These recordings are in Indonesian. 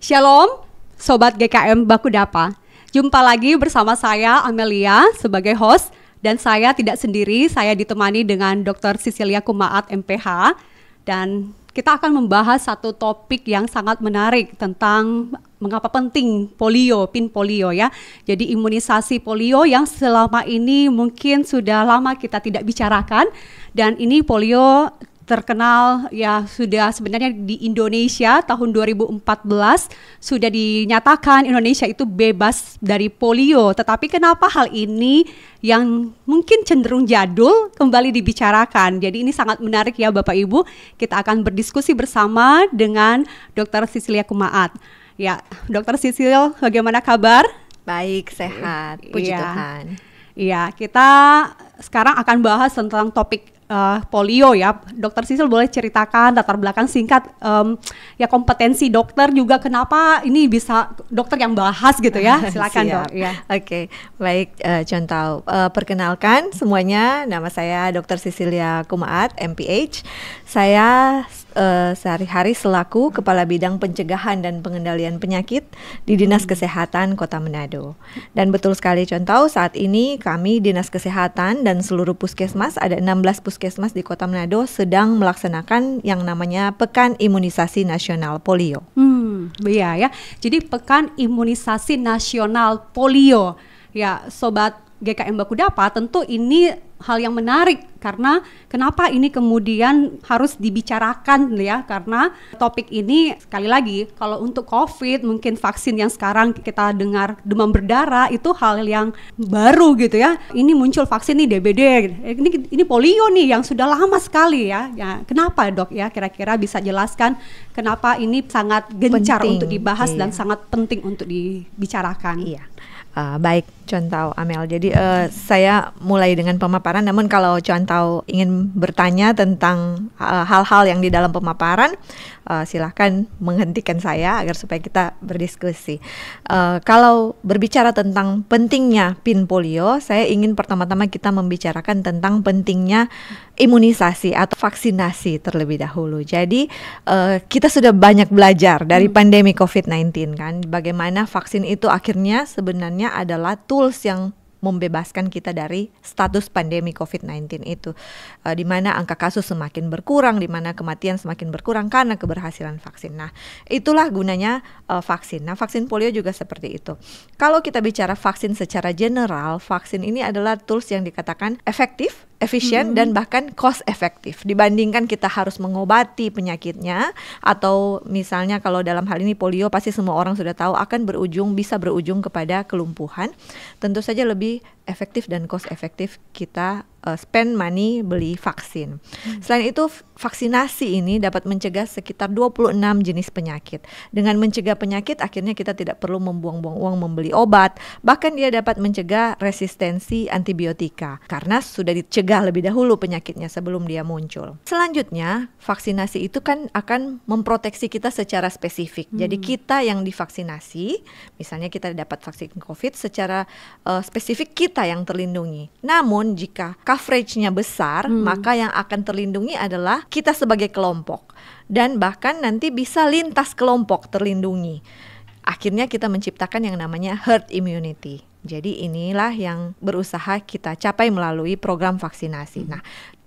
Shalom, Sobat GKM Bakudapa. Jumpa lagi bersama saya Amelia sebagai host. Dan saya tidak sendiri, saya ditemani dengan Dr. Cecilia Kumaat MPH. Dan kita akan membahas satu topik yang sangat menarik tentang mengapa penting polio, PIN polio ya. Jadi imunisasi polio yang selama ini mungkin sudah lama kita tidak bicarakan. Dan ini polio terkenal ya sudah sebenarnya di Indonesia tahun 2014 sudah dinyatakan Indonesia itu bebas dari polio. Tetapi kenapa hal ini yang mungkin cenderung jadul kembali dibicarakan? Jadi ini sangat menarik ya Bapak Ibu. Kita akan berdiskusi bersama dengan Dr. Cecilia Kumaat. Ya, Dr. Cecil, bagaimana kabar? Baik, sehat. Puji Tuhan. Iya, kita sekarang akan bahas tentang topik polio ya. Dokter Cecil boleh ceritakan latar belakang singkat ya kompetensi dokter juga kenapa ini bisa dokter yang bahas gitu ya. Silakan Dok. Ya. Oke, baik contoh. Perkenalkan semuanya, nama saya Dr. Cecilia Kumaat MPH. Saya sehari-hari selaku Kepala Bidang Pencegahan dan Pengendalian Penyakit di Dinas Kesehatan Kota Manado. Dan betul sekali contoh, saat ini kami Dinas Kesehatan dan seluruh puskesmas, ada 16 puskesmas di Kota Manado sedang melaksanakan yang namanya Pekan Imunisasi Nasional Polio. Iya ya. Jadi Pekan Imunisasi Nasional Polio. Ya, Sobat GKM Bakudapa, tentu ini hal yang menarik karena kenapa ini kemudian harus dibicarakan ya, karena topik ini sekali lagi kalau untuk COVID mungkin vaksin yang sekarang kita dengar demam berdarah itu hal yang baru gitu ya. Ini muncul vaksin nih DBD, ini polio nih yang sudah lama sekali ya. Ya kenapa Dok ya, kira-kira bisa jelaskan kenapa ini sangat gencar untuk dibahas dan sangat penting untuk dibicarakan. Iya. Baik, contoh Amel. Jadi saya mulai dengan pemaparan. Namun kalau contoh ingin bertanya tentang hal-hal yang di dalam pemaparan, silahkan menghentikan saya agar supaya kita berdiskusi. Kalau berbicara tentang pentingnya PIN polio, saya ingin pertama-tama kita membicarakan tentang pentingnya imunisasi atau vaksinasi terlebih dahulu. Jadi kita sudah banyak belajar dari pandemi COVID-19 kan, bagaimana vaksin itu akhirnya sebenarnya adalah tools yang membebaskan kita dari status pandemi COVID-19 itu, di mana angka kasus semakin berkurang, di mana kematian semakin berkurang karena keberhasilan vaksin. Nah, itulah gunanya vaksin. Nah, vaksin polio juga seperti itu. Kalau kita bicara vaksin secara general, vaksin ini adalah tools yang dikatakan efektif, efisien, dan bahkan cost efektif dibandingkan kita harus mengobati penyakitnya, atau misalnya kalau dalam hal ini polio pasti semua orang sudah tahu akan bisa berujung kepada kelumpuhan. Tentu saja lebih efektif dan cost efektif kita spend money beli vaksin. Selain itu, vaksinasi ini dapat mencegah sekitar 26 jenis penyakit. Dengan mencegah penyakit, akhirnya kita tidak perlu membuang-buang uang membeli obat. Bahkan dia dapat mencegah resistensi antibiotika karena sudah dicegah lebih dahulu penyakitnya sebelum dia muncul. Selanjutnya, vaksinasi itu kan akan memproteksi kita secara spesifik. Jadi kita yang divaksinasi, misalnya kita dapat vaksin COVID, secara spesifik kita yang terlindungi. Namun jika coveragenya besar, maka yang akan terlindungi adalah kita sebagai kelompok, dan bahkan nanti bisa lintas kelompok terlindungi. Akhirnya kita menciptakan yang namanya herd immunity. Jadi inilah yang berusaha kita capai melalui program vaksinasi. Nah,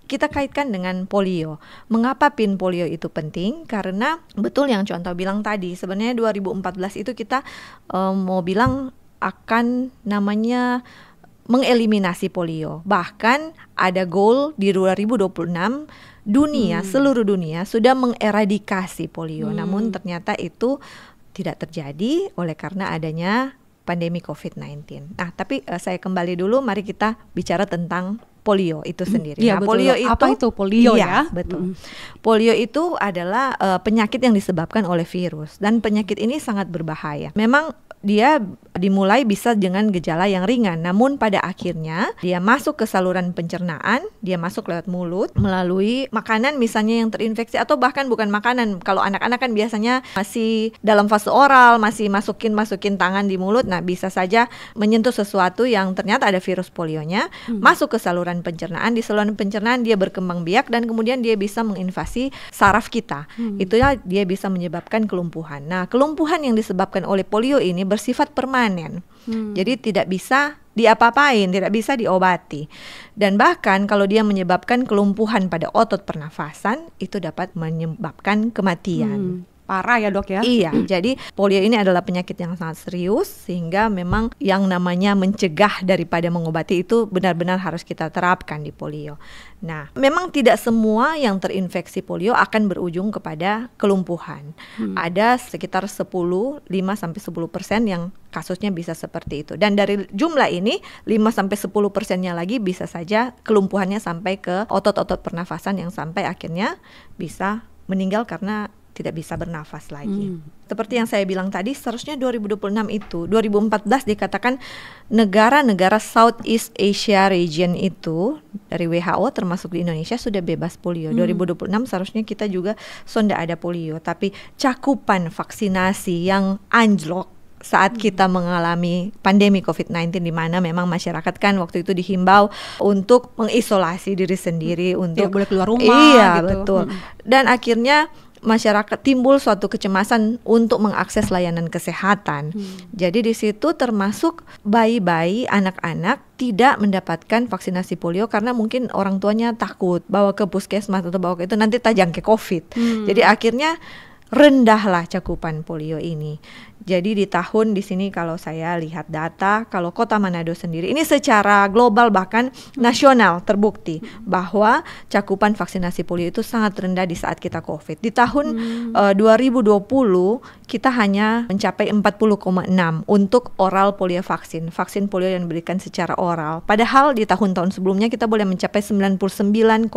kita kaitkan dengan polio. Mengapa PIN polio itu penting? Karena betul yang contoh bilang tadi, sebenarnya 2014 itu kita mau bilang akan namanya mengeliminasi polio. Bahkan ada goal di 2026 seluruh dunia sudah mengeradikasi polio. Namun ternyata itu tidak terjadi oleh karena adanya pandemi COVID-19. Nah, tapi saya kembali dulu, mari kita bicara tentang polio itu sendiri. Iya, nah, betul. polio itu, apa itu polio ya? Betul. Polio itu adalah penyakit yang disebabkan oleh virus, dan penyakit ini sangat berbahaya. Memang dia dimulai bisa dengan gejala yang ringan, namun pada akhirnya dia masuk ke saluran pencernaan, dia masuk lewat mulut, melalui makanan misalnya yang terinfeksi, atau bahkan bukan makanan. Kalau anak-anak kan biasanya masih dalam fase oral, masih masukin tangan di mulut, nah bisa saja menyentuh sesuatu yang ternyata ada virus polionya, masuk ke saluran saluran pencernaan. Di saluran pencernaan dia berkembang biak dan kemudian dia bisa menginvasi saraf kita. Itulah dia bisa menyebabkan kelumpuhan. Nah, kelumpuhan yang disebabkan oleh polio ini bersifat permanen. Jadi tidak bisa diapa-apain, tidak bisa diobati. Dan bahkan kalau dia menyebabkan kelumpuhan pada otot pernafasan, itu dapat menyebabkan kematian. Parah ya dok ya? Iya, jadi polio ini adalah penyakit yang sangat serius sehingga memang yang namanya mencegah daripada mengobati itu benar-benar harus kita terapkan di polio. Nah, memang tidak semua yang terinfeksi polio akan berujung kepada kelumpuhan. Ada sekitar 5-10% yang kasusnya bisa seperti itu. Dan dari jumlah ini 5-10%-nya lagi bisa saja kelumpuhannya sampai ke otot-otot pernafasan yang sampai akhirnya bisa meninggal karena tidak bisa bernafas lagi. Seperti yang saya bilang tadi, seharusnya 2026 itu, 2014 dikatakan negara-negara Southeast Asia region itu dari WHO termasuk di Indonesia sudah bebas polio. 2026 seharusnya kita juga sudah ada polio, tapi cakupan vaksinasi yang anjlok saat kita mengalami pandemi COVID-19 di mana memang masyarakat kan waktu itu dihimbau untuk mengisolasi diri sendiri, untuk tidak boleh keluar rumah. Iya, gitu. Betul. Dan akhirnya masyarakat timbul suatu kecemasan untuk mengakses layanan kesehatan. Jadi di situ termasuk bayi-bayi, anak-anak tidak mendapatkan vaksinasi polio karena mungkin orang tuanya takut bawa ke puskesmas atau bawa ke itu nanti terjangkit COVID. Jadi akhirnya rendahlah cakupan polio ini. Jadi di sini kalau saya lihat data, kalau Kota Manado sendiri ini secara global bahkan nasional terbukti bahwa cakupan vaksinasi polio itu sangat rendah di saat kita COVID. Di tahun 2020 kita hanya mencapai 40,6 untuk oral polio vaksin polio yang diberikan secara oral. Padahal di tahun-tahun sebelumnya kita boleh mencapai 99,7%,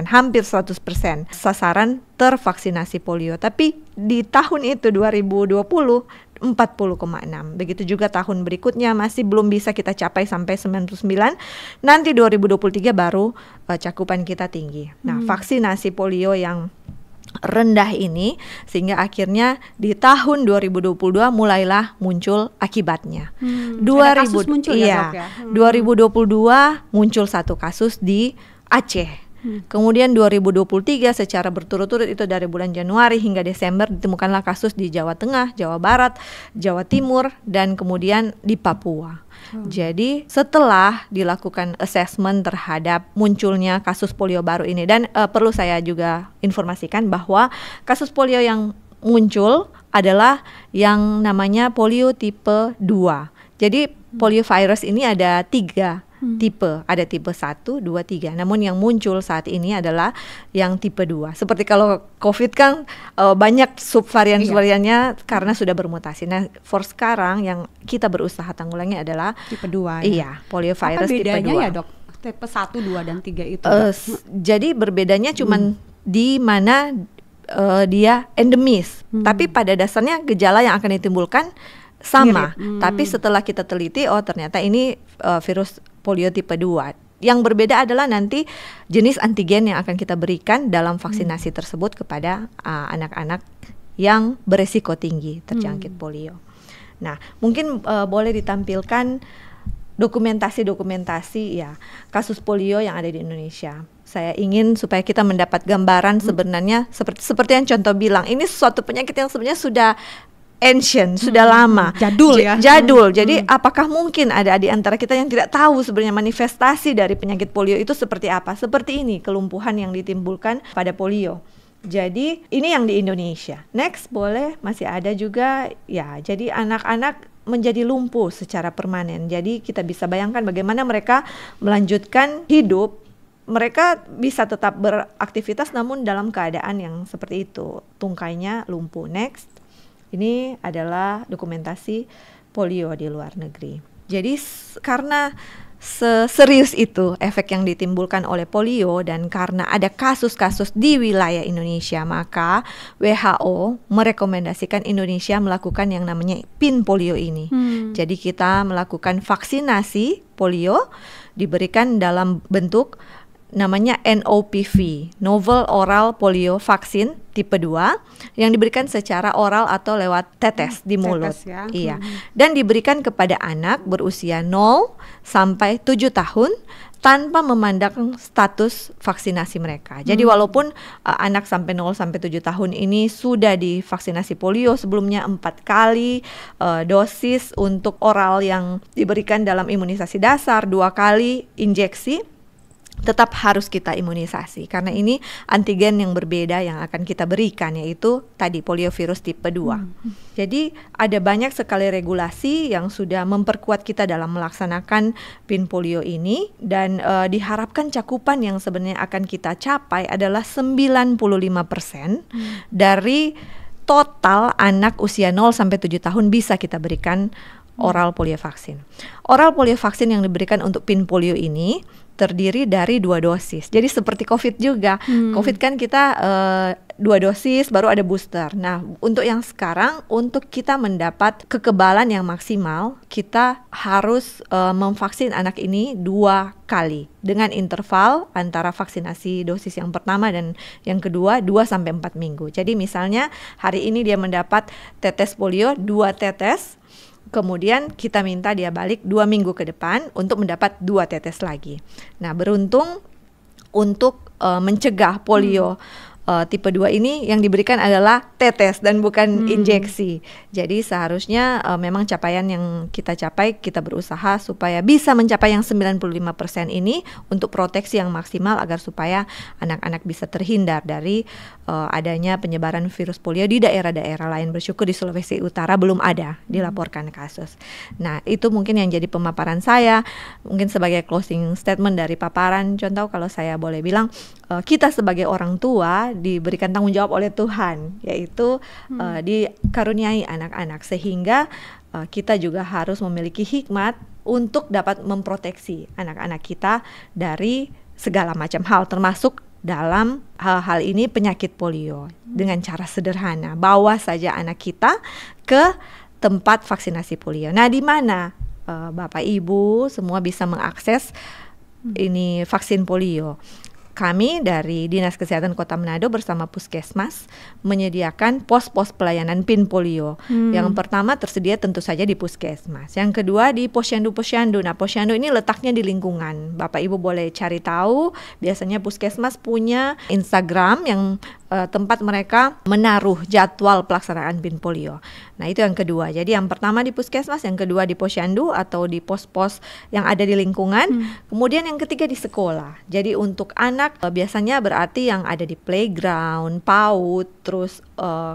hampir 100% sasaran tervaksinasi polio. Tapi di tahun itu 2020 40,6. Begitu juga tahun berikutnya masih belum bisa kita capai sampai 99. Nanti 2023 baru cakupan kita tinggi. Nah, vaksinasi polio yang rendah ini sehingga akhirnya di tahun 2022 mulailah muncul akibatnya. 2022 muncul satu kasus di Aceh. Kemudian 2023 secara berturut-turut itu dari bulan Januari hingga Desember ditemukanlah kasus di Jawa Tengah, Jawa Barat, Jawa Timur, dan kemudian di Papua. Jadi setelah dilakukan assessment terhadap munculnya kasus polio baru ini, dan perlu saya juga informasikan bahwa kasus polio yang muncul adalah yang namanya polio tipe 2. Jadi poliovirus ini ada 3 tipe, ada tipe 1, 2, 3. Namun yang muncul saat ini adalah yang tipe 2. Seperti kalau COVID kan banyak subvarian-variannya karena sudah bermutasi. Nah, for sekarang yang kita berusaha tanggulangi adalah tipe 2 ya? Iya, poliovirus tipe 2. Apa bedanya ya dok? Tipe 1, 2, dan 3 itu? Jadi berbedanya cuman di mana dia endemis. Tapi pada dasarnya gejala yang akan ditimbulkan sama. Tapi setelah kita teliti, oh ternyata ini virus polio tipe 2. Yang berbeda adalah nanti jenis antigen yang akan kita berikan dalam vaksinasi tersebut kepada anak-anak yang beresiko tinggi terjangkit polio. Nah, mungkin boleh ditampilkan dokumentasi ya kasus polio yang ada di Indonesia. Saya ingin supaya kita mendapat gambaran sebenarnya seperti yang contoh bilang, ini suatu penyakit yang sebenarnya sudah ancient, sudah lama, jadul ya. Jadul. Jadi apakah mungkin ada di antara kita yang tidak tahu sebenarnya manifestasi dari penyakit polio itu seperti apa? Seperti ini kelumpuhan yang ditimbulkan pada polio. Jadi ini yang di Indonesia. Next boleh, masih ada juga ya. Jadi anak-anak menjadi lumpuh secara permanen. Jadi kita bisa bayangkan bagaimana mereka melanjutkan hidup. Mereka bisa tetap beraktivitas namun dalam keadaan yang seperti itu. Tungkainya lumpuh. Next. Ini adalah dokumentasi polio di luar negeri. Jadi karena serius itu efek yang ditimbulkan oleh polio dan karena ada kasus-kasus di wilayah Indonesia, maka WHO merekomendasikan Indonesia melakukan yang namanya PIN polio ini. Jadi kita melakukan vaksinasi polio diberikan dalam bentuk namanya NOPV, Novel Oral Polio Vaccine tipe 2 yang diberikan secara oral atau lewat tetes di mulut. Tetes ya. Iya. Dan diberikan kepada anak berusia 0 sampai 7 tahun tanpa memandang status vaksinasi mereka. Jadi walaupun anak sampai 0 sampai 7 tahun ini sudah divaksinasi polio sebelumnya 4 kali dosis untuk oral yang diberikan dalam imunisasi dasar, 2 kali injeksi, tetap harus kita imunisasi karena ini antigen yang berbeda yang akan kita berikan, yaitu tadi poliovirus tipe 2. Jadi ada banyak sekali regulasi yang sudah memperkuat kita dalam melaksanakan PIN polio ini, dan diharapkan cakupan yang sebenarnya akan kita capai adalah 95% dari total anak usia 0 sampai 7 tahun bisa kita berikan oral polio vaksin. Oral polio vaksin yang diberikan untuk PIN polio ini terdiri dari 2 dosis. Jadi seperti COVID juga. COVID kan kita 2 dosis baru ada booster. Nah, untuk yang sekarang, untuk kita mendapat kekebalan yang maksimal, kita harus memvaksin anak ini 2 kali dengan interval antara vaksinasi dosis yang pertama dan yang kedua 2 sampai 4 minggu. Jadi misalnya hari ini dia mendapat tetes polio 2 tetes. Kemudian kita minta dia balik 2 minggu ke depan untuk mendapat 2 tetes lagi. Nah, beruntung untuk mencegah polio tipe 2 ini yang diberikan adalah tetes dan bukan injeksi. Jadi seharusnya memang capaian yang kita capai, kita berusaha supaya bisa mencapai yang 95% ini untuk proteksi yang maksimal agar supaya anak-anak bisa terhindar dari adanya penyebaran virus polio di daerah-daerah lain. Bersyukur di Sulawesi Utara belum ada dilaporkan kasus. Nah, itu mungkin yang jadi pemaparan saya. Mungkin sebagai closing statement dari paparan, contoh kalau saya boleh bilang, kita sebagai orang tua diberikan tanggung jawab oleh Tuhan, yaitu dikaruniai anak-anak, sehingga kita juga harus memiliki hikmat untuk dapat memproteksi anak-anak kita dari segala macam hal, termasuk dalam hal ini penyakit polio. Dengan cara sederhana, bawa saja anak kita ke tempat vaksinasi polio. Nah, di mana Bapak Ibu semua bisa mengakses ini vaksin polio? Kami dari Dinas Kesehatan Kota Manado bersama Puskesmas menyediakan pos-pos pelayanan PIN polio. Yang pertama tersedia tentu saja di Puskesmas. Yang kedua di posyandu-posyandu. Nah, posyandu ini letaknya di lingkungan. Bapak Ibu boleh cari tahu. Biasanya Puskesmas punya Instagram yang tempat mereka menaruh jadwal pelaksanaan PIN polio. Nah, itu yang kedua. Jadi yang pertama di Puskesmas, yang kedua di posyandu atau di pos-pos yang ada di lingkungan. Kemudian yang ketiga di sekolah. Jadi untuk anak biasanya berarti yang ada di playground, PAUD, terus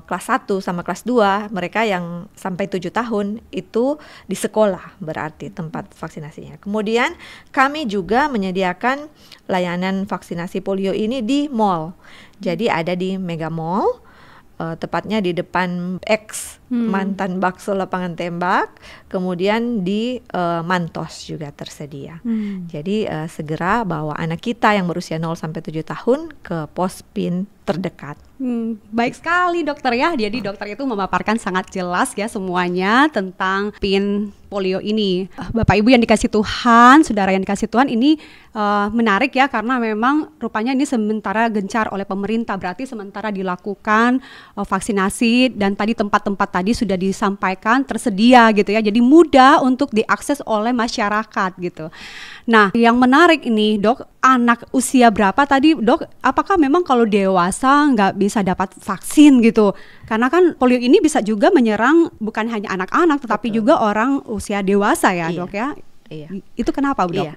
kelas 1 sama kelas 2, mereka yang sampai 7 tahun itu di sekolah berarti tempat vaksinasinya. Kemudian kami juga menyediakan layanan vaksinasi polio ini di mall. Jadi ada di Mega Mall, tepatnya di depan mantan bakso lapangan tembak, kemudian di Mantos juga tersedia. Jadi segera bawa anak kita yang berusia 0 sampai 7 tahun ke pos PIN terdekat. Baik sekali dokter ya. Jadi dokter itu memaparkan sangat jelas ya semuanya tentang PIN polio ini. Bapak Ibu yang dikasih Tuhan, saudara yang dikasih Tuhan, ini menarik ya, karena memang rupanya ini sementara gencar oleh pemerintah, berarti sementara dilakukan vaksinasi, dan tadi tempat-tempat tadi sudah disampaikan tersedia gitu ya. Jadi mudah untuk diakses oleh masyarakat gitu. Nah, yang menarik ini dok, anak usia berapa tadi dok? Apakah memang kalau dewasa nggak bisa dapat vaksin gitu? Karena kan polio ini bisa juga menyerang bukan hanya anak-anak, tetapi juga orang usia dewasa ya dok ya? Iya. Itu kenapa dok? Iya.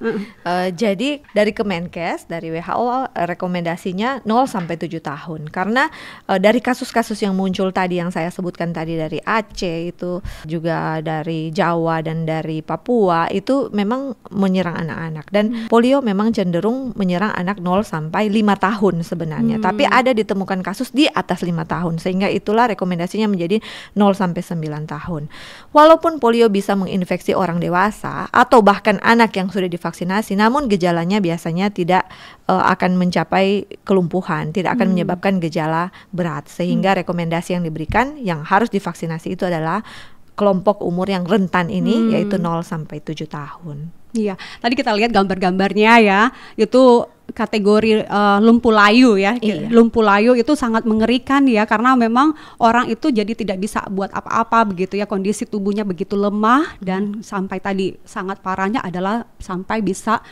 Jadi dari Kemenkes, dari WHO rekomendasinya 0 sampai 7 tahun. Karena dari kasus-kasus yang muncul tadi yang saya sebutkan tadi dari Aceh, itu juga dari Jawa dan dari Papua, itu memang menyerang anak-anak. Dan polio memang cenderung menyerang anak 0 sampai 5 tahun sebenarnya. Tapi ada ditemukan kasus di atas 5 tahun. Sehingga itulah rekomendasinya menjadi 0 sampai 9 tahun. Walaupun polio bisa menginfeksi orang dewasa atau bahkan anak yang sudah divaksinasi, namun gejalanya biasanya tidak akan mencapai kelumpuhan, tidak akan menyebabkan gejala berat, sehingga rekomendasi yang diberikan yang harus divaksinasi itu adalah kelompok umur yang rentan ini, yaitu 0 sampai 7 tahun. Iya, tadi kita lihat gambar-gambarnya ya, itu kategori lumpuh layu ya. Iya. Lumpuh layu itu sangat mengerikan ya, karena memang orang itu jadi tidak bisa buat apa-apa begitu ya, kondisi tubuhnya begitu lemah dan sampai tadi sangat parahnya adalah sampai bisa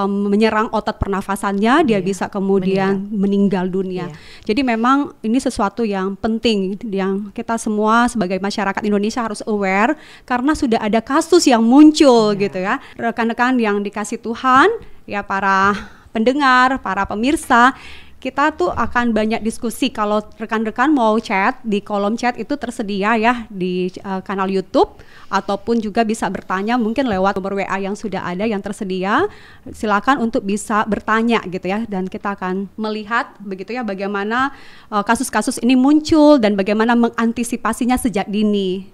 menyerang otot pernafasannya, dia bisa kemudian meninggal dunia. Jadi memang ini sesuatu yang penting yang kita semua sebagai masyarakat Indonesia harus aware, karena sudah ada kasus yang muncul gitu ya. Rekan-rekan yang dikasih Tuhan, ya para pendengar, para pemirsa, kita tuh akan banyak diskusi. Kalau rekan-rekan mau chat, di kolom chat itu tersedia ya di kanal YouTube, ataupun juga bisa bertanya mungkin lewat nomor WA yang sudah ada yang tersedia. Silakan untuk bisa bertanya gitu ya, dan kita akan melihat begitu ya bagaimana kasus-kasus ini muncul dan bagaimana mengantisipasinya sejak dini.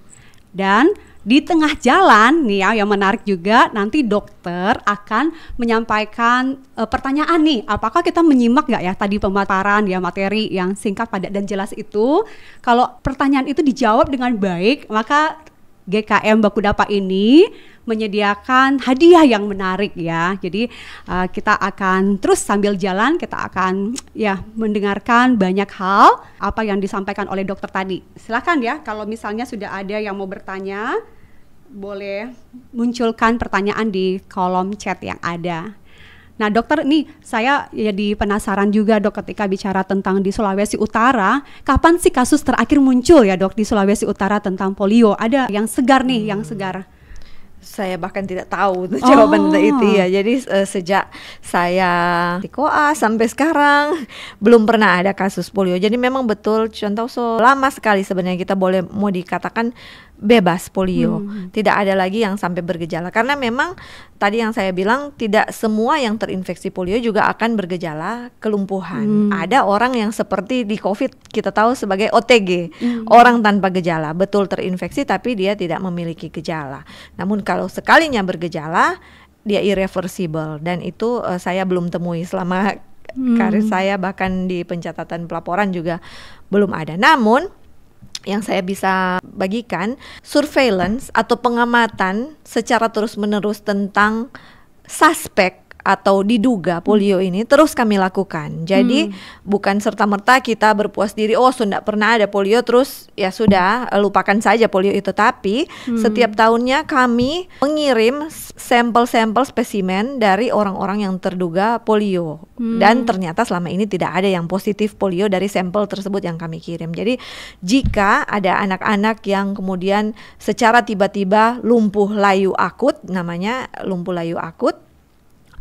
Dan di tengah jalan nih ya, yang menarik juga, nanti dokter akan menyampaikan pertanyaan nih, apakah kita menyimak nggak ya tadi pemaparan ya, materi yang singkat, padat dan jelas itu. Kalau pertanyaan itu dijawab dengan baik, maka GKM Bakudapa ini menyediakan hadiah yang menarik ya. Jadi kita akan terus sambil jalan, kita akan ya mendengarkan banyak hal apa yang disampaikan oleh dokter tadi. Silakan ya, kalau misalnya sudah ada yang mau bertanya, boleh munculkan pertanyaan di kolom chat yang ada. Nah dokter, nih saya jadi penasaran juga dok, ketika bicara tentang di Sulawesi Utara, kapan sih kasus terakhir muncul ya dok di Sulawesi Utara tentang polio? Ada yang segar nih, yang segar? Saya bahkan tidak tahu jawaban itu ya. Jadi sejak saya di koas sampai sekarang belum pernah ada kasus polio. Jadi memang betul contoh lama sekali sebenarnya kita boleh mau dikatakan bebas polio. Tidak ada lagi yang sampai bergejala, karena memang tadi yang saya bilang tidak semua yang terinfeksi polio juga akan bergejala kelumpuhan. Ada orang yang seperti di COVID kita tahu sebagai OTG, orang tanpa gejala, betul terinfeksi tapi dia tidak memiliki gejala. Namun kalau sekalinya bergejala, dia irreversible, dan itu saya belum temui selama karir saya, bahkan di pencatatan pelaporan juga belum ada. Namun yang saya bisa bagikan, surveillance atau pengamatan secara terus-menerus tentang suspek atau diduga polio ini terus kami lakukan. Jadi bukan serta-merta kita berpuas diri, oh sudah pernah ada polio terus ya sudah lupakan saja polio itu. Tapi setiap tahunnya kami mengirim sampel-sampel spesimen dari orang-orang yang terduga polio. Dan ternyata selama ini tidak ada yang positif polio dari sampel tersebut yang kami kirim. Jadi jika ada anak-anak yang kemudian secara tiba-tiba lumpuh layu akut, namanya lumpuh layu akut,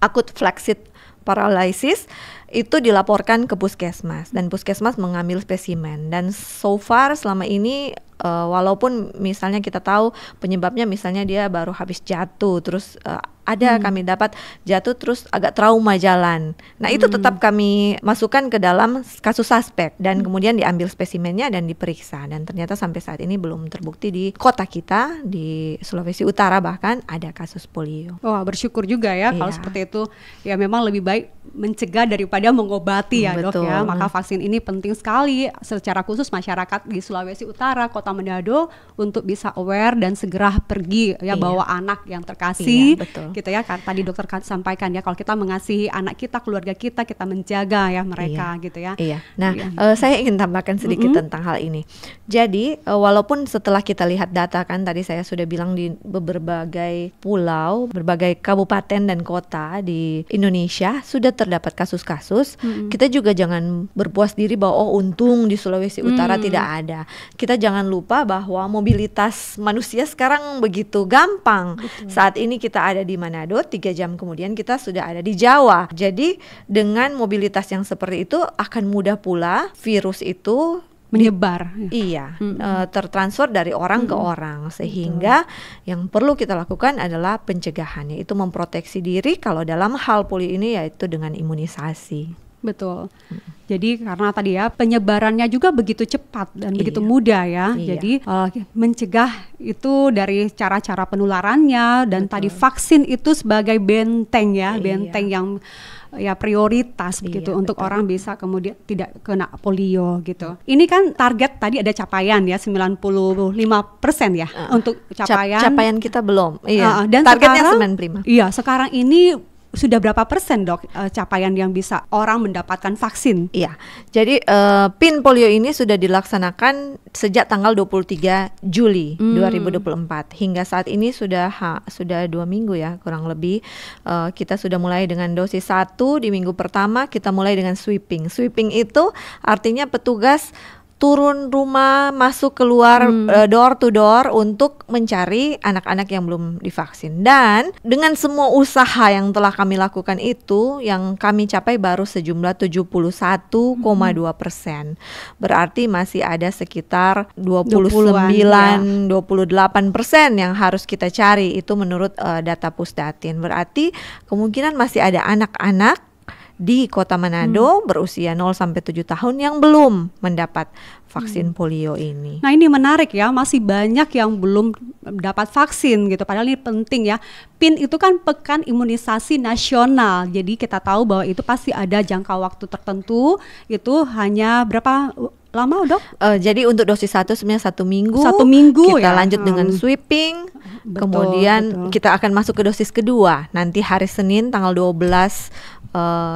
acute flaccid paralysis, itu dilaporkan ke puskesmas, dan puskesmas mengambil spesimen. Dan so far selama ini walaupun misalnya kita tahu penyebabnya, misalnya dia baru habis jatuh terus ada kami dapat jatuh terus agak trauma jalan. Nah itu tetap kami masukkan ke dalam kasus suspek, dan kemudian diambil spesimennya dan diperiksa, dan ternyata sampai saat ini belum terbukti di kota kita di Sulawesi Utara bahkan ada kasus polio. Wah, bersyukur juga ya kalau seperti itu. Ya memang lebih baik mencegah daripada mengobati ya dok ya. Maka vaksin ini penting sekali, secara khusus masyarakat di Sulawesi Utara, Kota Manado, untuk bisa aware dan segera pergi ya bawa anak yang terkasih. Gitu ya, tadi dokter sampaikan ya, kalau kita mengasihi anak kita, keluarga kita, kita menjaga ya mereka gitu ya. Nah saya ingin tambahkan sedikit tentang hal ini. Jadi walaupun setelah kita lihat data, kan tadi saya sudah bilang di berbagai pulau, berbagai kabupaten dan kota di Indonesia sudah terdapat kasus-kasus, kita juga jangan berpuas diri bahwa oh untung di Sulawesi Utara tidak ada. Kita jangan lupa bahwa mobilitas manusia sekarang begitu gampang. Saat ini kita ada di Manado, 3 jam kemudian kita sudah ada di Jawa. Jadi dengan mobilitas yang seperti itu akan mudah pula virus itu menyebar. Tertransfer dari orang ke orang, sehingga yang perlu kita lakukan adalah pencegahan, yaitu memproteksi diri kalau dalam hal polio ini, yaitu dengan imunisasi. Betul. Jadi karena tadi ya penyebarannya juga begitu cepat dan begitu mudah ya. Jadi mencegah itu dari cara-cara penularannya, dan tadi vaksin itu sebagai benteng ya, benteng yang ya prioritas begitu Iya, untuk betul. orang bisa kemudian tidak kena polio gitu. Ini kan target tadi ada capaian ya 95% ya untuk capaian. Capaian kita belum. Iya. Dan Targetnya sekarang, 95. Iya, sekarang ini sudah berapa persen dok capaian yang bisa orang mendapatkan vaksin? Iya, jadi PIN polio ini sudah dilaksanakan sejak tanggal 23 Juli 2024 hingga saat ini sudah 2 minggu ya kurang lebih. Kita sudah mulai dengan dosis 1 di minggu pertama, kita mulai dengan sweeping. Sweeping itu artinya petugas turun rumah, masuk keluar door to door untuk mencari anak-anak yang belum divaksin. Dan dengan semua usaha yang telah kami lakukan itu, yang kami capai baru sejumlah 71,2%. Berarti masih ada sekitar 29-28% yang harus kita cari. Itu menurut data Pusdatin. Berarti kemungkinan masih ada anak-anak di Kota Manado berusia 0 sampai 7 tahun yang belum mendapat vaksin polio ini. Nah ini menarik ya, masih banyak yang belum dapat vaksin gitu. Padahal ini penting ya. PIN itu kan Pekan Imunisasi Nasional. Jadi kita tahu bahwa itu pasti ada jangka waktu tertentu. Itu hanya berapa lama dok? Jadi untuk dosis 1 sebenarnya 1 minggu. 1 minggu kita ya. lanjut dengan sweeping. Kemudian kita akan masuk ke dosis kedua nanti hari Senin tanggal 12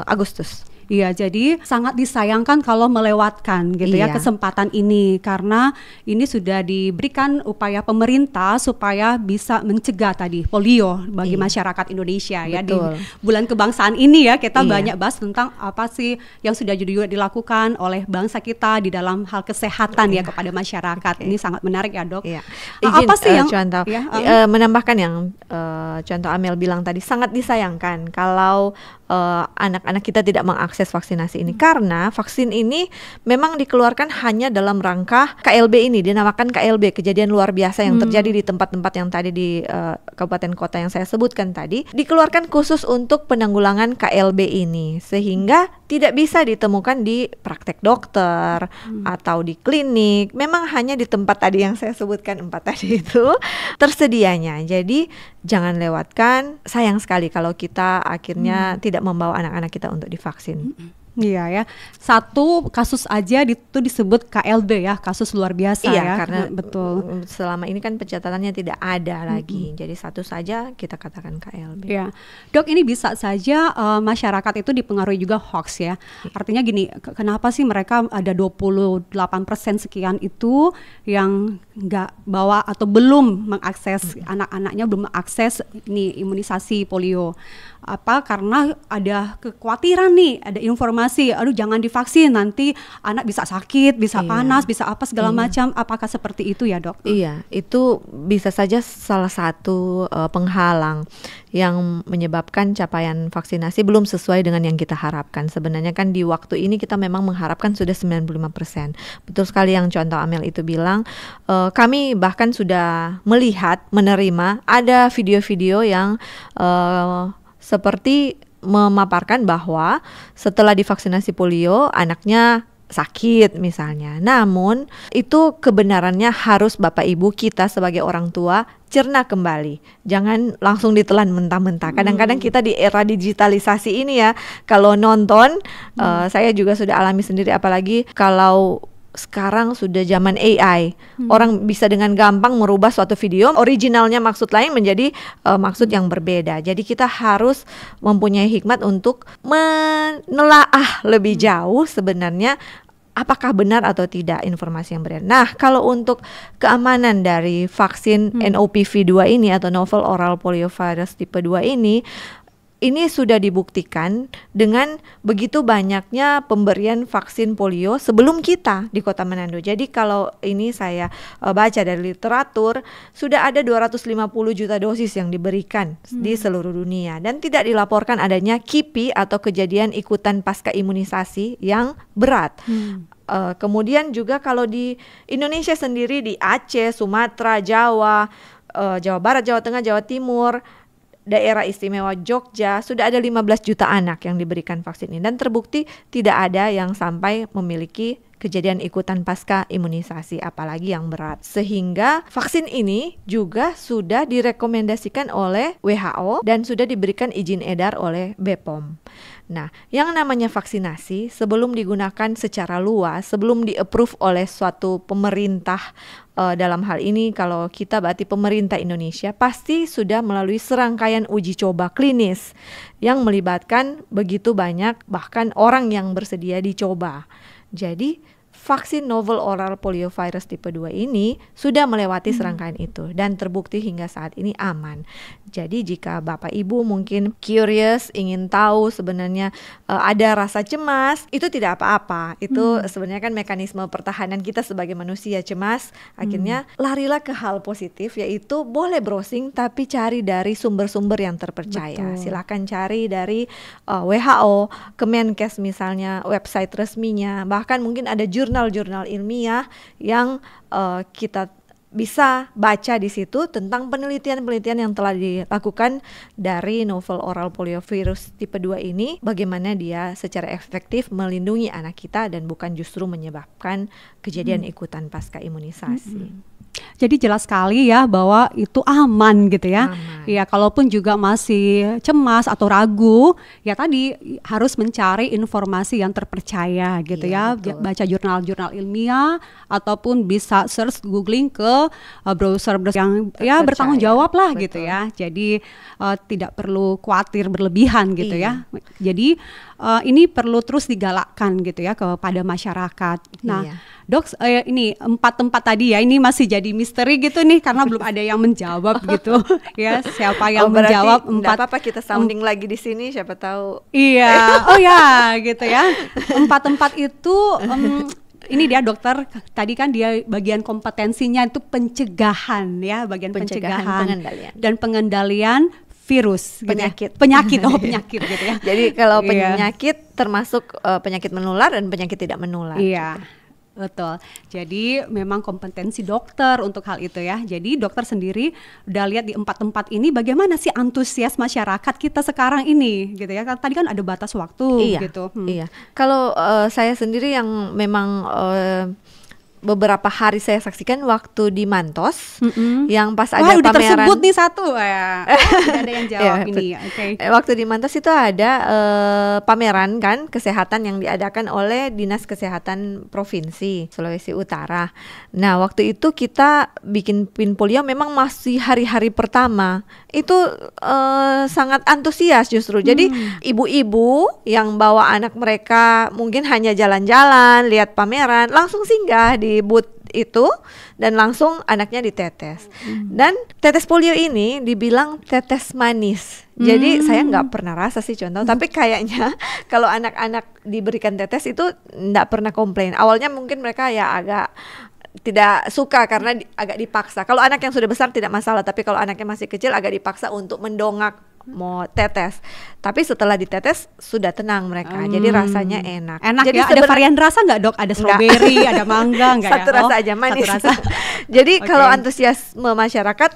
Agustus. Iya, jadi sangat disayangkan kalau melewatkan gitu ya Iya. kesempatan ini, karena ini sudah diberikan upaya pemerintah supaya bisa mencegah tadi polio bagi Iya. masyarakat Indonesia ya. Di Betul. bulan kebangsaan ini ya kita Iya. banyak bahas tentang apa sih yang sudah juga dilakukan oleh bangsa kita di dalam hal kesehatan ya kepada masyarakat. Ini sangat menarik ya dok. Iya. Apa sih yang contoh ya, menambahkan yang contoh Amel bilang tadi, sangat disayangkan kalau anak-anak kita tidak mengakses vaksinasi ini karena vaksin ini memang dikeluarkan hanya dalam rangka KLB ini, dinamakan KLB, kejadian luar biasa yang terjadi di tempat-tempat yang tadi di kabupaten kota yang saya sebutkan tadi, dikeluarkan khusus untuk penanggulangan KLB ini sehingga tidak bisa ditemukan di praktek dokter atau di klinik, memang hanya di tempat tadi yang saya sebutkan 4 tadi itu tersedianya. Jadi jangan lewatkan, sayang sekali kalau kita akhirnya tidak membawa anak-anak kita untuk divaksin. Iya ya, satu kasus aja itu disebut KLB ya, kasus luar biasa Iya, ya. karena betul. selama ini kan pencatatannya tidak ada lagi, jadi satu saja kita katakan KLB. Ya, dok, ini bisa saja masyarakat itu dipengaruhi juga hoax ya. Artinya gini, kenapa sih mereka ada 28% sekian itu yang nggak bawa atau belum mengakses anak-anaknya, belum mengakses ini imunisasi polio. Apa karena ada kekhawatiran nih, ada informasi, aduh jangan divaksin nanti anak bisa sakit, bisa panas, bisa apa segala macam. Apakah seperti itu ya dok? Iya, itu bisa saja salah satu penghalang yang menyebabkan capaian vaksinasi belum sesuai dengan yang kita harapkan. Sebenarnya kan di waktu ini kita memang mengharapkan sudah 95%. Betul sekali yang contoh Amel itu bilang, kami bahkan sudah menerima ada video-video yang seperti memaparkan bahwa setelah divaksinasi polio anaknya sakit misalnya. Namun itu kebenarannya harus Bapak Ibu kita sebagai orang tua cerna kembali. Jangan langsung ditelan mentah-mentah. Kadang-kadang kita di era digitalisasi ini ya, kalau nonton, saya juga sudah alami sendiri, apalagi kalau sekarang sudah zaman AI, orang bisa dengan gampang merubah suatu video originalnya maksud lain menjadi maksud yang berbeda. Jadi kita harus mempunyai hikmat untuk menelaah lebih jauh sebenarnya apakah benar atau tidak informasi yang beredar. Nah, kalau untuk keamanan dari vaksin NOPV2 ini atau Novel Oral Poliovirus tipe 2 ini sudah dibuktikan dengan begitu banyaknya pemberian vaksin polio sebelum kita di Kota Manado. Jadi kalau ini saya baca dari literatur, sudah ada 250 juta dosis yang diberikan di seluruh dunia dan tidak dilaporkan adanya KIPI atau kejadian ikutan pasca imunisasi yang berat. Kemudian juga kalau di Indonesia sendiri, di Aceh, Sumatera, Jawa, Jawa Barat, Jawa Tengah, Jawa Timur, Daerah Istimewa Jogja, sudah ada 15 juta anak yang diberikan vaksin ini dan terbukti tidak ada yang sampai memiliki kejadian ikutan pasca imunisasi, apalagi yang berat. Sehingga vaksin ini juga sudah direkomendasikan oleh WHO dan sudah diberikan izin edar oleh BPOM. Nah, yang namanya vaksinasi sebelum digunakan secara luas, sebelum di-approve oleh suatu pemerintah, dalam hal ini kalau kita berarti pemerintah Indonesia, pasti sudah melalui serangkaian uji coba klinis yang melibatkan begitu banyak bahkan orang yang bersedia dicoba. Jadi vaksin novel oral poliovirus tipe 2 ini sudah melewati serangkaian itu dan terbukti hingga saat ini aman. Jadi jika Bapak Ibu mungkin curious, ingin tahu sebenarnya ada rasa cemas, itu tidak apa-apa. Itu sebenarnya kan mekanisme pertahanan kita sebagai manusia, cemas. Akhirnya larilah ke hal positif, yaitu boleh browsing tapi cari dari sumber-sumber yang terpercaya. Silakan cari dari WHO, Kemenkes misalnya, website resminya, bahkan mungkin ada jurnal-jurnal ilmiah yang kita bisa baca di situ tentang penelitian-penelitian yang telah dilakukan dari novel oral poliovirus tipe 2 ini, bagaimana dia secara efektif melindungi anak kita dan bukan justru menyebabkan kejadian ikutan pasca imunisasi. Jadi jelas sekali ya bahwa itu aman gitu ya. Aman. Ya, kalaupun juga masih cemas atau ragu, ya tadi harus mencari informasi yang terpercaya gitu ya. Betul. Baca jurnal-jurnal ilmiah ataupun bisa search googling ke browser-browser yang ya bertanggung jawab lah. Betul. Gitu ya. Jadi tidak perlu khawatir berlebihan gitu ya. Jadi ini perlu terus digalakkan gitu ya kepada masyarakat. Nah, Dok, ini 4 tempat tadi ya, ini masih jadi misteri gitu nih karena belum ada yang menjawab gitu ya. Siapa yang menjawab 4? Enggak apa-apa, kita sounding lagi di sini, siapa tahu. Iya, oh ya gitu ya. 4 tempat itu ini dia dokter, tadi kan dia bagian kompetensinya itu pencegahan ya, bagian pencegahan dan pengendalian virus penyakit gitu ya. Jadi kalau penyakit termasuk penyakit menular dan penyakit tidak menular. Iya. Betul. Jadi memang kompetensi dokter untuk hal itu ya. Jadi dokter sendiri udah lihat di 4 tempat ini bagaimana sih antusias masyarakat kita sekarang ini gitu ya. Tadi kan ada batas waktu gitu. Iya. Kalau saya sendiri yang memang beberapa hari saya saksikan waktu di Mantos, yang pas ada udah pameran. Tersebut nih satu ya. Tidak ada yang jawab ini. Waktu di Mantos itu ada pameran kan kesehatan yang diadakan oleh Dinas Kesehatan Provinsi Sulawesi Utara. Nah, waktu itu kita bikin pin polio memang masih hari-hari pertama. Itu sangat antusias justru. Jadi ibu-ibu yang bawa anak mereka mungkin hanya jalan-jalan, lihat pameran, langsung singgah di booth itu dan langsung anaknya ditetes. Dan tetes polio ini dibilang tetes manis. Jadi saya nggak pernah rasa sih contoh, tapi kayaknya kalau anak-anak diberikan tetes itu nggak pernah komplain. Awalnya mungkin mereka ya agak tidak suka karena agak dipaksa. Kalau anak yang sudah besar tidak masalah, tapi kalau anaknya masih kecil agak dipaksa untuk mendongak mau tetes. Tapi setelah ditetes sudah tenang mereka. Jadi rasanya enak. Jadi ya, ada varian rasa nggak dok? Ada strawberry, ada mangga nggak? Satu rasa aja manis. Satu rasa. Jadi kalau antusiasme masyarakat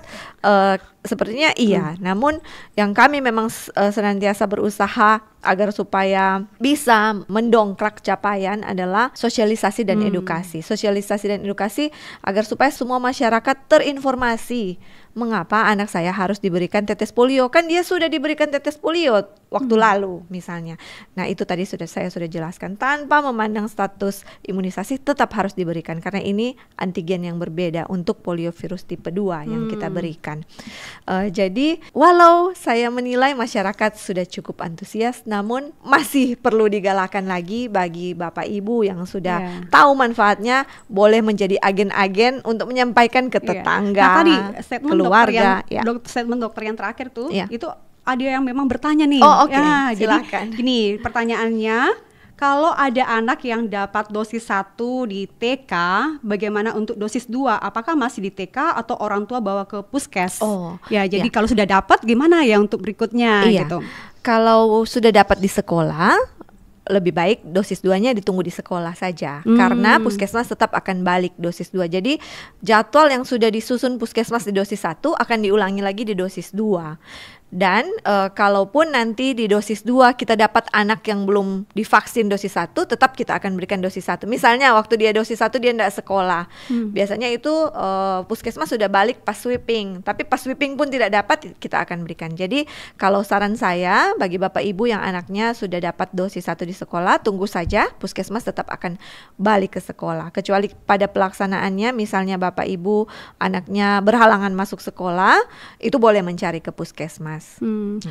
sepertinya iya. Namun yang kami memang senantiasa berusaha agar supaya bisa mendongkrak capaian adalah sosialisasi dan edukasi. Sosialisasi dan edukasi agar supaya semua masyarakat terinformasi mengapa anak saya harus diberikan tetes polio. Kan dia sudah diberikan tetes polio waktu lalu misalnya. Nah, itu tadi saya sudah jelaskan, tanpa memandang status imunisasi tetap harus diberikan karena ini antigen yang berbeda untuk poliovirus tipe 2 yang kita berikan. Jadi walau saya menilai masyarakat sudah cukup antusias, namun masih perlu digalakan lagi bagi Bapak Ibu yang sudah tahu manfaatnya, boleh menjadi agen-agen untuk menyampaikan ke tetangga, nah, tadi statement keluarga. Statement dokter yang terakhir tuh, itu ada yang memang bertanya nih. Silakan. Jadi gini pertanyaannya, kalau ada anak yang dapat dosis 1 di TK, bagaimana untuk dosis 2? Apakah masih di TK atau orang tua bawa ke puskes? Jadi kalau sudah dapat gimana ya untuk berikutnya gitu? Kalau sudah dapat di sekolah, lebih baik dosis 2-nya ditunggu di sekolah saja, karena puskesmas tetap akan balik dosis 2. Jadi jadwal yang sudah disusun puskesmas di dosis 1 akan diulangi lagi di dosis 2. Dan kalaupun nanti di dosis 2 kita dapat anak yang belum divaksin dosis 1, tetap kita akan berikan dosis 1. Misalnya waktu dia dosis 1 dia tidak sekolah. Biasanya itu puskesmas sudah balik pas sweeping. Tapi pas sweeping pun tidak dapat, kita akan berikan. Jadi kalau saran saya bagi Bapak Ibu yang anaknya sudah dapat dosis 1 di sekolah, tunggu saja, puskesmas tetap akan balik ke sekolah. Kecuali pada pelaksanaannya misalnya Bapak Ibu anaknya berhalangan masuk sekolah, itu boleh mencari ke puskesmas.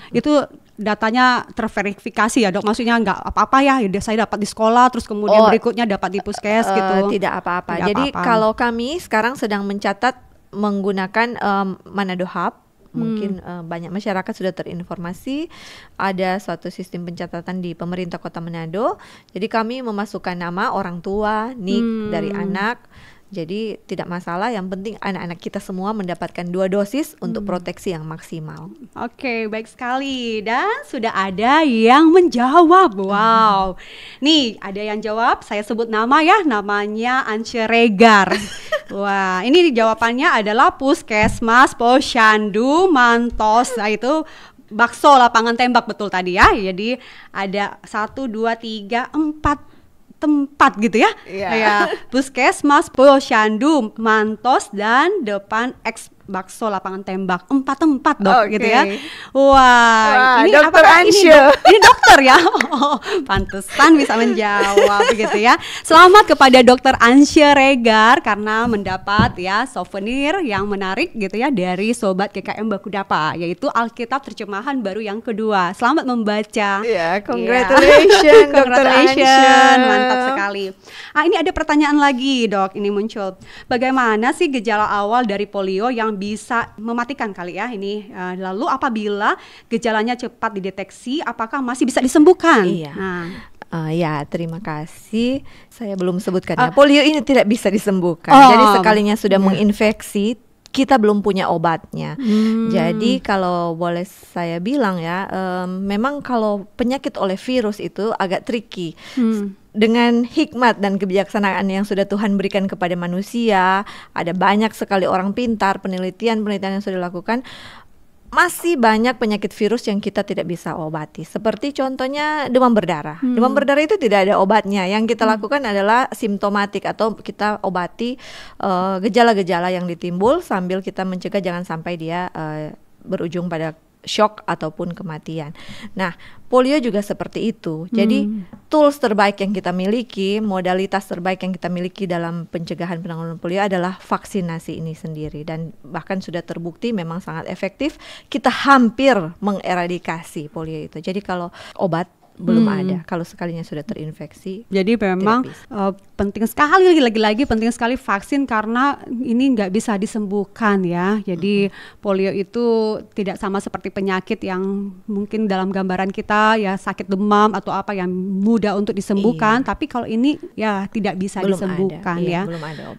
Itu datanya terverifikasi ya, Dok? Maksudnya nggak apa-apa ya, saya dapat di sekolah terus kemudian berikutnya dapat di puskes gitu. Tidak apa-apa. Jadi kalau kami sekarang sedang mencatat menggunakan Manado Hub. Mungkin banyak masyarakat sudah terinformasi ada suatu sistem pencatatan di pemerintah Kota Manado. Jadi kami memasukkan nama orang tua, NIK dari anak. Jadi tidak masalah, yang penting anak-anak kita semua mendapatkan 2 dosis untuk proteksi yang maksimal. Oke, baik sekali. Dan sudah ada yang menjawab. Wow. Nih, ada yang jawab, saya sebut nama ya, namanya Ance Regar. Wah, ini jawabannya adalah Puskesmas Posyandu Mantos. Nah, itu bakso lapangan tembak betul tadi ya. Jadi ada 1, 2, 3, 4 tempat gitu ya, kayak Puskesmas Posyandu Mantos dan depan X bakso lapangan tembak, 4 tempat Dok, gitu ya. Wah, ini Dokter Ansya. Ini dokter ya. Oh, pantesan bisa menjawab gitu ya. Selamat kepada Dokter Ansya Regar karena mendapat ya souvenir yang menarik gitu ya dari Sobat GKM Bakudapa, yaitu Alkitab terjemahan baru yang kedua. Selamat membaca. Ya, congratulations Dokter Ansya. Mantap sekali. Ini ada pertanyaan lagi, Dok, ini muncul. Bagaimana sih gejala awal dari polio yang bisa mematikan kali ya ini? Lalu apabila gejalanya cepat dideteksi, apakah masih bisa disembuhkan? Iya. Ya, terima kasih. Saya belum sebutkan ya. Polio ini tidak bisa disembuhkan. Jadi sekalinya sudah menginfeksi, kita belum punya obatnya. Jadi kalau boleh saya bilang ya, memang kalau penyakit oleh virus itu agak tricky. Dengan hikmat dan kebijaksanaan yang sudah Tuhan berikan kepada manusia, ada banyak sekali orang pintar, penelitian yang sudah dilakukan, masih banyak penyakit virus yang kita tidak bisa obati. Seperti contohnya demam berdarah. Demam berdarah itu tidak ada obatnya. Yang kita lakukan adalah simptomatik atau kita obati gejala-gejala yang ditimbul sambil kita mencegah jangan sampai dia berujung pada shock ataupun kematian. Nah, polio juga seperti itu. Jadi tools terbaik yang kita miliki, modalitas terbaik yang kita miliki dalam pencegahan penanggulangan polio adalah vaksinasi ini sendiri, dan bahkan sudah terbukti memang sangat efektif. Kita hampir mengeradikasi polio itu. Jadi kalau obat belum ada, kalau sekalinya sudah terinfeksi. Jadi memang penting sekali, lagi-lagi penting sekali vaksin karena ini nggak bisa disembuhkan ya. Jadi polio itu tidak sama seperti penyakit yang mungkin dalam gambaran kita ya sakit demam atau apa yang mudah untuk disembuhkan. Tapi kalau ini ya tidak bisa disembuhkan ya.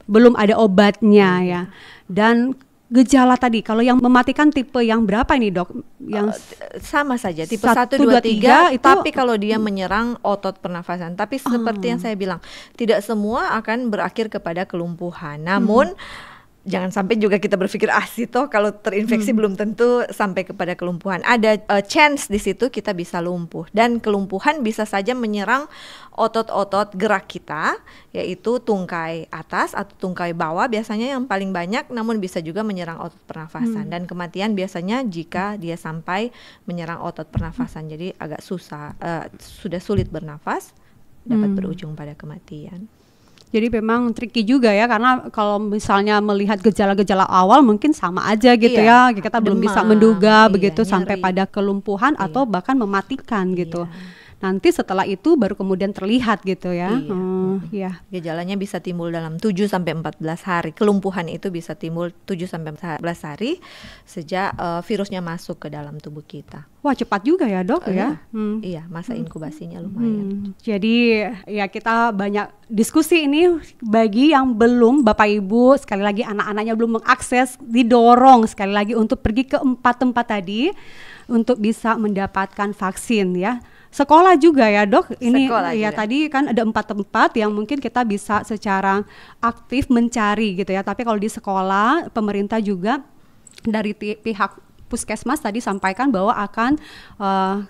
Belum ada obatnya ya. Dan gejala tadi, kalau yang mematikan tipe yang berapa ini, Dok? Yang sama saja, tipe 1, 2, 3 itu, tapi kalau dia menyerang otot pernafasan. Tapi seperti yang saya bilang, tidak semua akan berakhir kepada kelumpuhan. Namun jangan sampai juga kita berpikir toh kalau terinfeksi belum tentu sampai kepada kelumpuhan. Ada chance di situ kita bisa lumpuh, dan kelumpuhan bisa saja menyerang otot-otot gerak kita, yaitu tungkai atas atau tungkai bawah biasanya yang paling banyak, namun bisa juga menyerang otot pernafasan. Dan kematian biasanya jika dia sampai menyerang otot pernafasan. Jadi agak susah, sudah sulit bernafas, dapat berujung pada kematian. Jadi memang tricky juga ya, karena kalau misalnya melihat gejala-gejala awal mungkin sama aja gitu ya, kita belum bisa menduga begitu nyeri, sampai pada kelumpuhan atau bahkan mematikan gitu. Nanti setelah itu baru kemudian terlihat gitu ya. Gejalanya bisa timbul dalam 7-14 hari. Kelumpuhan itu bisa timbul 7-14 hari sejak virusnya masuk ke dalam tubuh kita. Wah, cepat juga ya, Dok ya. Iya, masa inkubasinya lumayan. Jadi ya kita banyak diskusi ini bagi yang belum, Bapak Ibu, sekali lagi anak-anaknya belum mengakses, didorong sekali lagi untuk pergi ke 4 tempat tadi untuk bisa mendapatkan vaksin ya. Sekolah juga ya, Dok. Ini ya juga. Tadi kan ada 4 tempat yang mungkin kita bisa secara aktif mencari gitu ya. Tapi kalau di sekolah, pemerintah juga dari pihak Puskesmas tadi sampaikan bahwa akan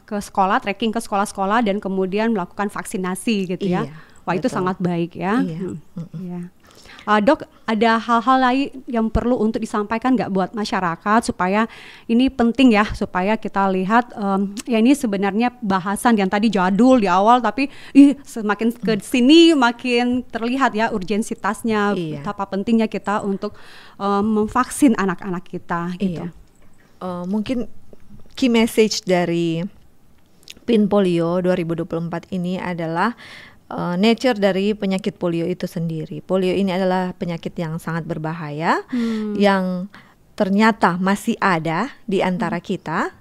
ke sekolah, tracking ke sekolah-sekolah dan kemudian melakukan vaksinasi gitu ya. Iya, Wah, itu betul. sangat baik ya. Iya. Iya. Dok, ada hal-hal lain yang perlu untuk disampaikan nggak buat masyarakat supaya ini penting ya, supaya kita lihat ya ini sebenarnya bahasan yang tadi jadul di awal, tapi semakin ke sini makin terlihat ya urgensitasnya, Iya. betapa pentingnya kita untuk memvaksin anak-anak kita gitu. Iya. Mungkin key message dari PIN Polio 2024 ini adalah nature dari penyakit polio itu sendiri. Polio ini adalah penyakit yang sangat berbahaya, yang ternyata masih ada di antara kita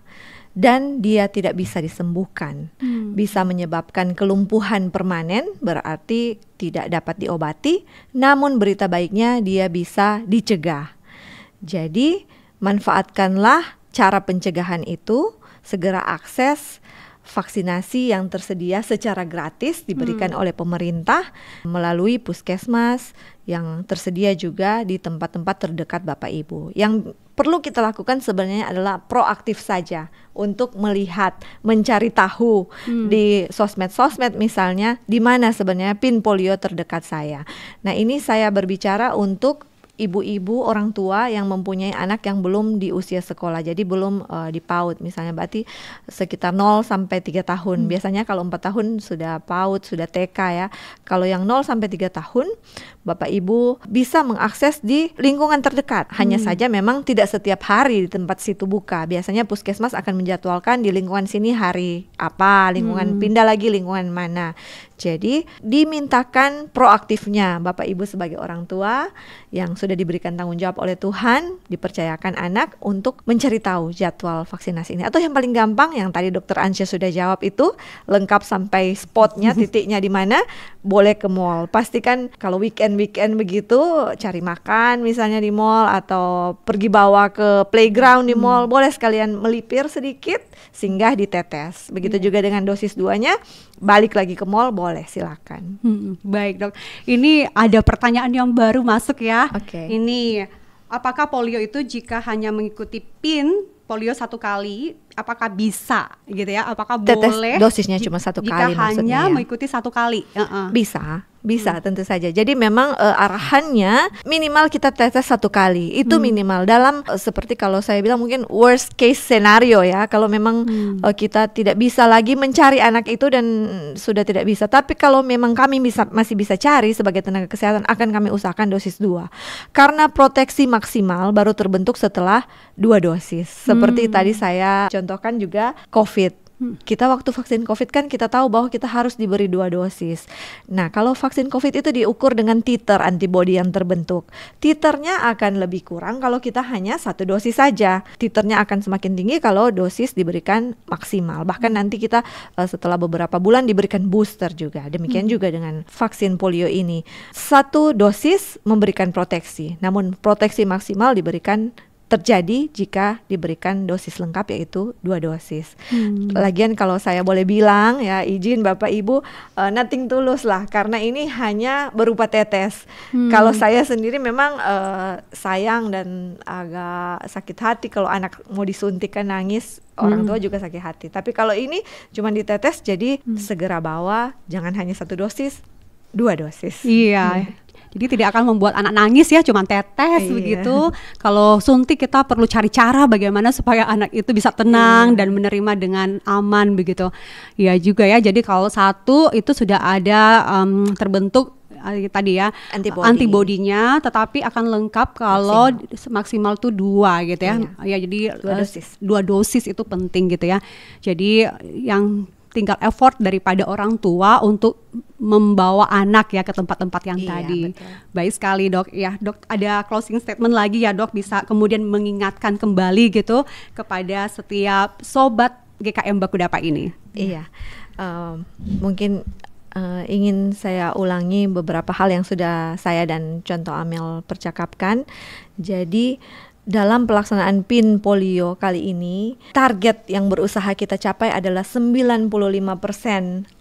dan dia tidak bisa disembuhkan. Bisa menyebabkan kelumpuhan permanen, berarti tidak dapat diobati, namun berita baiknya dia bisa dicegah. Jadi manfaatkanlah cara pencegahan itu, segera akses vaksinasi yang tersedia secara gratis diberikan oleh pemerintah melalui puskesmas yang tersedia juga di tempat-tempat terdekat Bapak Ibu. Yang perlu kita lakukan sebenarnya adalah proaktif saja untuk melihat, mencari tahu di sosmed-sosmed misalnya di mana sebenarnya PIN polio terdekat saya. Nah, ini saya berbicara untuk ibu-ibu, orang tua yang mempunyai anak yang belum di usia sekolah, jadi belum di PAUD misalnya, berarti sekitar 0 sampai 3 tahun. Biasanya kalau 4 tahun sudah PAUD, sudah TK ya. Kalau yang 0 sampai 3 tahun, Bapak Ibu bisa mengakses di lingkungan terdekat. Hanya saja memang tidak setiap hari di tempat situ buka. Biasanya puskesmas akan menjadwalkan di lingkungan sini hari apa, lingkungan pindah lagi lingkungan mana. Jadi dimintakan proaktifnya Bapak Ibu sebagai orang tua yang sudah diberikan tanggung jawab oleh Tuhan, dipercayakan anak untuk mencari tahu jadwal vaksinasi ini. Atau yang paling gampang yang tadi Dokter Ansya sudah jawab itu, lengkap sampai spotnya, titiknya di mana, boleh ke mall. Pastikan kalau weekend begitu cari makan misalnya di mall atau pergi bawa ke playground di mall, boleh sekalian melipir sedikit singgah ditetes. Begitu juga dengan dosis 2-nya, balik lagi ke mall boleh, silakan. Baik dok, ini ada pertanyaan yang baru masuk ya. Oke. Ini apakah polio itu jika hanya mengikuti PIN polio 1 kali, apakah bisa gitu ya? Apakah Tetes boleh dosisnya cuma 1 kali jika maksudnya hanya ya? mengikuti 1 kali? Bisa tentu saja. Jadi memang arahannya minimal kita tetes 1 kali. Itu minimal dalam seperti kalau saya bilang mungkin worst case scenario ya. Kalau memang kita tidak bisa lagi mencari anak itu dan sudah tidak bisa. Tapi kalau memang kami masih bisa cari sebagai tenaga kesehatan, akan kami usahakan dosis 2. Karena proteksi maksimal baru terbentuk setelah 2 dosis. Seperti tadi saya contohkan juga COVID. Kita waktu vaksin COVID kan kita tahu bahwa kita harus diberi 2 dosis. Nah, kalau vaksin COVID itu diukur dengan titer antibodi yang terbentuk. Titernya akan lebih kurang kalau kita hanya 1 dosis saja. Titernya akan semakin tinggi kalau dosis diberikan maksimal. Bahkan nanti kita setelah beberapa bulan diberikan booster juga. Demikian juga dengan vaksin polio ini. 1 dosis memberikan proteksi, namun proteksi maksimal diberikan terjadi jika diberikan dosis lengkap, yaitu 2 dosis. Lagian kalau saya boleh bilang ya, izin Bapak Ibu, nothing tulus lah, karena ini hanya berupa tetes. Kalau saya sendiri memang sayang dan agak sakit hati kalau anak mau disuntikan nangis, orang tua juga sakit hati. Tapi kalau ini cuma ditetes, jadi segera bawa, jangan hanya 1 dosis, 2 dosis. Iya. Jadi tidak akan membuat anak nangis ya, cuma tetes begitu. Kalau suntik kita perlu cari cara bagaimana supaya anak itu bisa tenang dan menerima dengan aman begitu. Ya juga ya, jadi kalau 1 itu sudah ada terbentuk tadi ya antibodinya, tetapi akan lengkap kalau maksimal tuh 2 gitu ya. Ya jadi 2 dosis itu penting gitu ya. Jadi yang tinggal effort daripada orang tua untuk membawa anak ya ke tempat-tempat yang tadi. Betul. Baik sekali dok. Ya dok, ada closing statement lagi ya dok, bisa kemudian mengingatkan kembali gitu kepada setiap sobat GKM Bakudapa ini. Iya, mungkin ingin saya ulangi beberapa hal yang sudah saya dan Contoh Amel percakapkan. Jadi dalam pelaksanaan PIN polio kali ini, target yang berusaha kita capai adalah 95%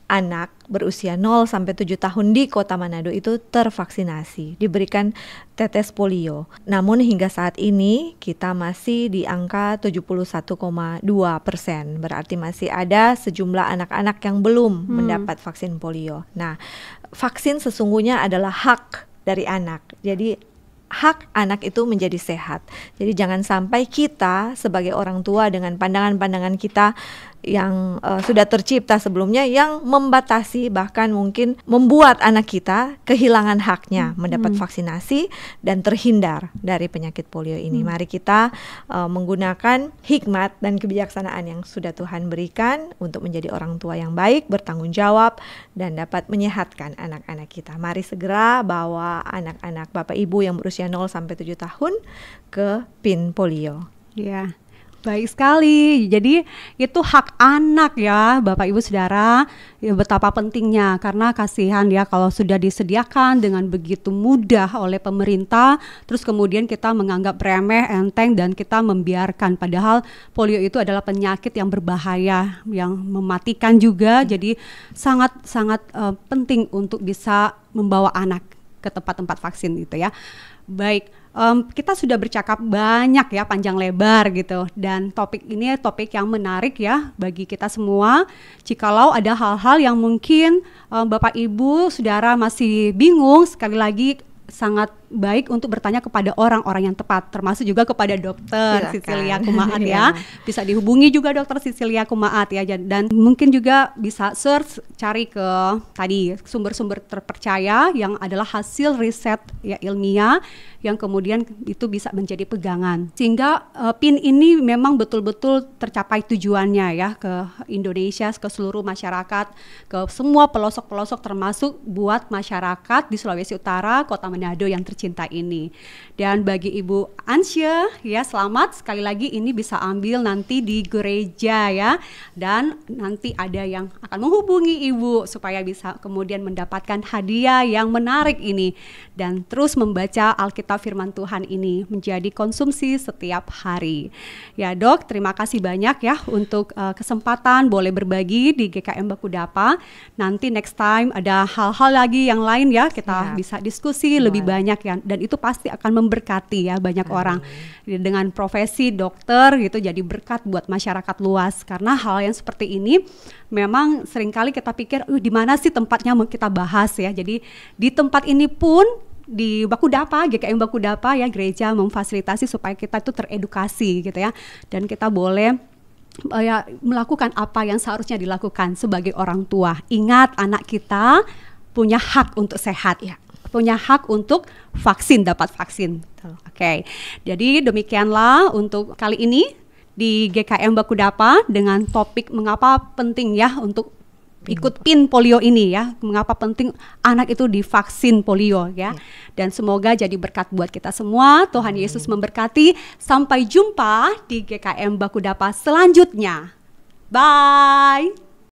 anak berusia 0 sampai 7 tahun di Kota Manado itu tervaksinasi, diberikan tetes polio. Namun hingga saat ini kita masih di angka 71,2%. Berarti masih ada sejumlah anak-anak yang belum mendapat vaksin polio. Nah, vaksin sesungguhnya adalah hak dari anak. Jadi hak anak itu menjadi sehat. Jadi jangan sampai kita sebagai orang tua dengan pandangan-pandangan kita yang sudah tercipta sebelumnya yang membatasi, bahkan mungkin membuat anak kita kehilangan haknya mendapat vaksinasi dan terhindar dari penyakit polio ini. Mari kita menggunakan hikmat dan kebijaksanaan yang sudah Tuhan berikan untuk menjadi orang tua yang baik, bertanggung jawab, dan dapat menyehatkan anak-anak kita. Mari segera bawa anak-anak Bapak Ibu yang berusia 0 sampai 7 tahun ke PIN polio. Ya. Baik sekali, jadi itu hak anak ya Bapak Ibu Saudara, ya, betapa pentingnya, karena kasihan ya kalau sudah disediakan dengan begitu mudah oleh pemerintah, terus kemudian kita menganggap remeh, enteng, dan kita membiarkan, padahal polio itu adalah penyakit yang berbahaya, yang mematikan juga, jadi sangat-sangat penting untuk bisa membawa anak ke tempat-tempat vaksin gitu ya. Baik, kita sudah bercakap banyak ya, panjang lebar gitu, dan topik ini topik yang menarik ya bagi kita semua. Jikalau ada hal-hal yang mungkin Bapak Ibu Saudara masih bingung, sekali lagi sangat baik untuk bertanya kepada orang-orang yang tepat, termasuk juga kepada Dokter Sisilia Kumaat ya. Bisa dihubungi juga Dokter Sisilia Kumaat ya, dan mungkin juga bisa search, cari ke tadi sumber-sumber terpercaya yang adalah hasil riset ya ilmiah yang kemudian itu bisa menjadi pegangan, sehingga PIN ini memang betul-betul tercapai tujuannya ya, ke Indonesia, ke seluruh masyarakat, ke semua pelosok-pelosok, termasuk buat masyarakat di Sulawesi Utara, Kota Manado yang cinta ini. Dan bagi Ibu Ansya ya, selamat sekali lagi, ini bisa ambil nanti di gereja ya, dan nanti ada yang akan menghubungi Ibu supaya bisa kemudian mendapatkan hadiah yang menarik ini, dan terus membaca Alkitab firman Tuhan ini menjadi konsumsi setiap hari. Ya Dok, terima kasih banyak ya untuk kesempatan boleh berbagi di GKM Bakudapa. Nanti next time ada hal-hal lagi yang lain ya, kita bisa diskusi lebih banyak ya, dan itu pasti akan memberkati ya banyak orang dengan profesi dokter gitu, jadi berkat buat masyarakat luas, karena hal yang seperti ini memang seringkali kita pikir di mana sih tempatnya mau kita bahas ya. Jadi di tempat ini pun di Bakudapa, GKM Bakudapa ya, gereja memfasilitasi supaya kita itu teredukasi gitu ya, dan kita boleh ya melakukan apa yang seharusnya dilakukan sebagai orang tua. Ingat, anak kita punya hak untuk sehat ya, punya hak untuk vaksin, dapat vaksin. Oke. Jadi demikianlah untuk kali ini di GKM Bakudapa dengan topik mengapa penting ya untuk ikut PIN polio ini ya, mengapa penting anak itu divaksin polio ya. Dan semoga jadi berkat buat kita semua. Tuhan Yesus memberkati. Sampai jumpa di GKM Bakudapa selanjutnya. Bye.